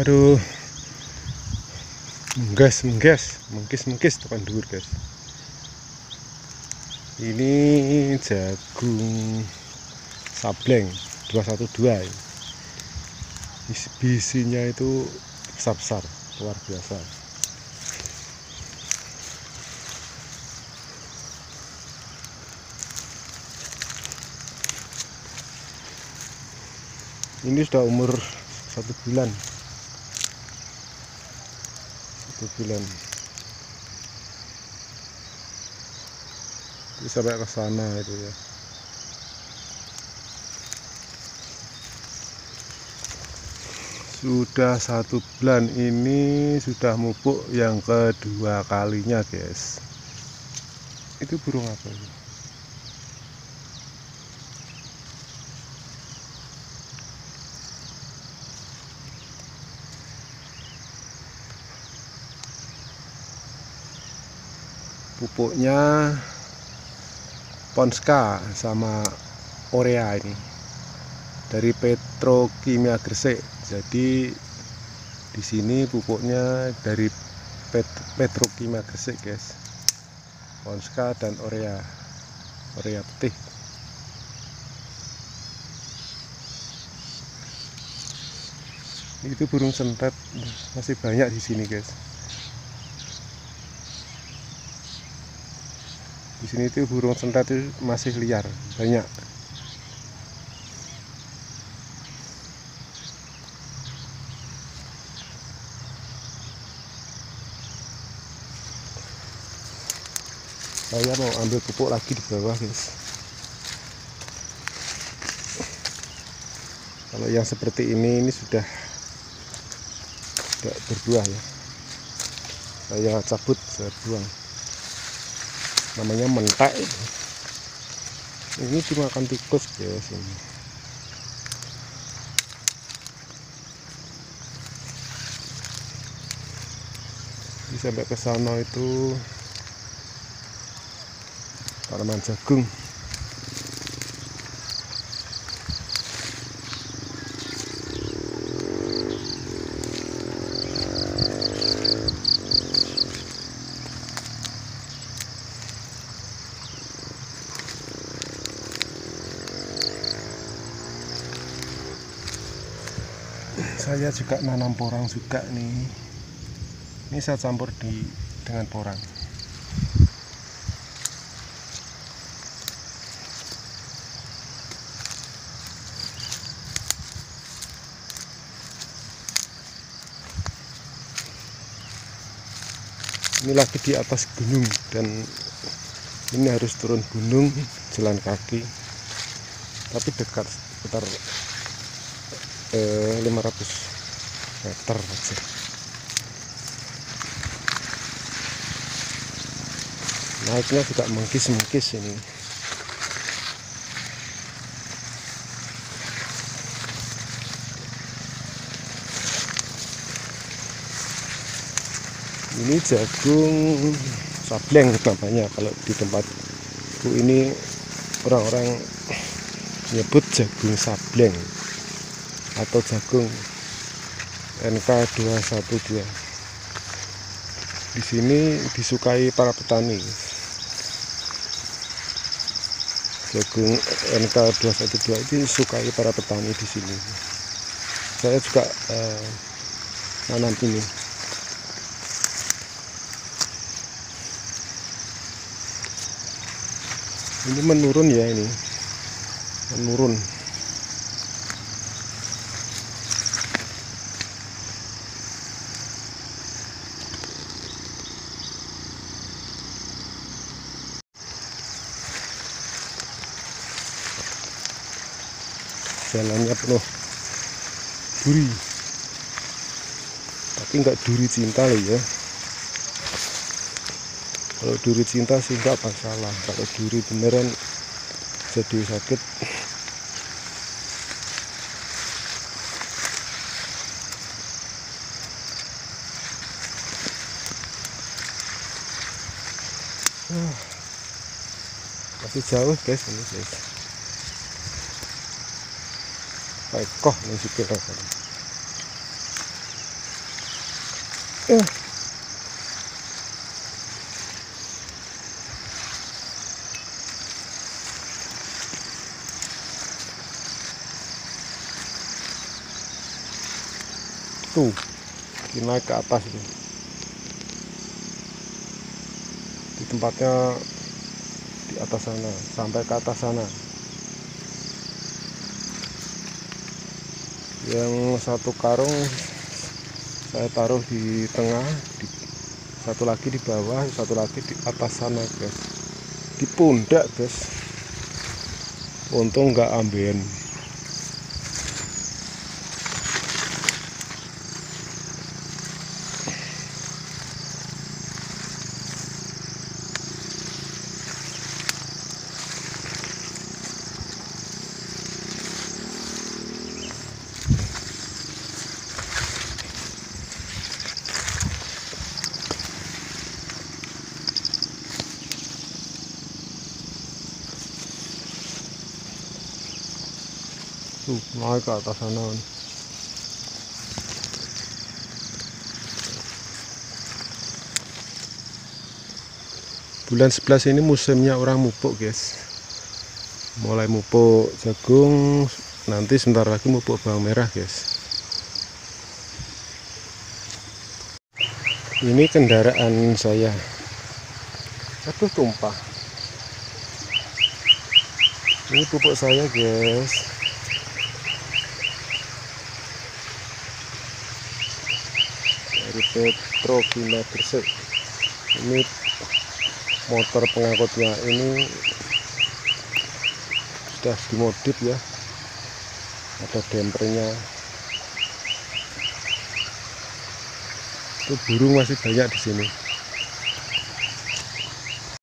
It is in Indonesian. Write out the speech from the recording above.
Aduh, mengkis tekan dhuwur guys. Ini jagung sableng 212. Bisinya itu besar-besar, luar biasa. Ini sudah umur 1 bulan. 1 bulan. Ini sampai ke sana itu ya. Sudah 1 bulan, ini sudah mupuk yang kedua kalinya guys. Itu burung apa ini? Pupuknya Ponska sama Orea ini dari Petrokimia Gresik. Jadi di sini pupuknya dari Petrokimia Gresik guys. Ponska dan Orea putih. Itu burung sentet masih banyak di sini guys. Di sini itu burung sentet itu masih liar, banyak. Saya mau ambil pupuk lagi di bawah guys. Kalau yang seperti ini sudah tidak berbuah ya. Saya cabut, saya buang. Namanya mentek. Ini dimakan tikus guys ini. Ini sampai ke sana itu tanaman jagung. Saya juga nanam porang juga nih. Ini saya campur dengan porang. Ini lagi di atas gunung dan ini harus turun gunung jalan kaki, tapi dekat sekitar 500 meter aja. Naiknya juga mengkis ini. Ini jagung sableng namanya kalau di tempatku ini, orang-orang nyebut jagung sableng atau jagung NK212. Di sini disukai para petani. Jagung NK212 itu disukai para petani di sini. Saya juga nanam ini. Ini menurun ya, ini menurun. Jalannya penuh duri, tapi enggak duri cinta loh ya. Kalau duri cinta sih enggak masalah, kalau duri beneran jadi sakit. Masih jauh guys ini guys. Kayak koh nih sikil. Eh. Tuh, naik ke atas itu. Di tempatnya di atas sana, sampai ke atas sana. Yang satu karung saya taruh di tengah, satu lagi di bawah, satu lagi di atas sana, guys. Di pundak, guys. Untung nggak ambeien. Tuh, naik ke atas sana. Bulan 11 ini musimnya orang mupuk, guys. Mulai mupuk jagung, nanti sebentar lagi mupuk bawang merah, guys. Ini kendaraan saya. Aduh, tumpah. Ini pupuk saya, guys. Dari Petrokimia Gresik. Ini motor pengangkutnya ini sudah dimodif ya. Ada dempernya. Itu burung masih banyak di sini.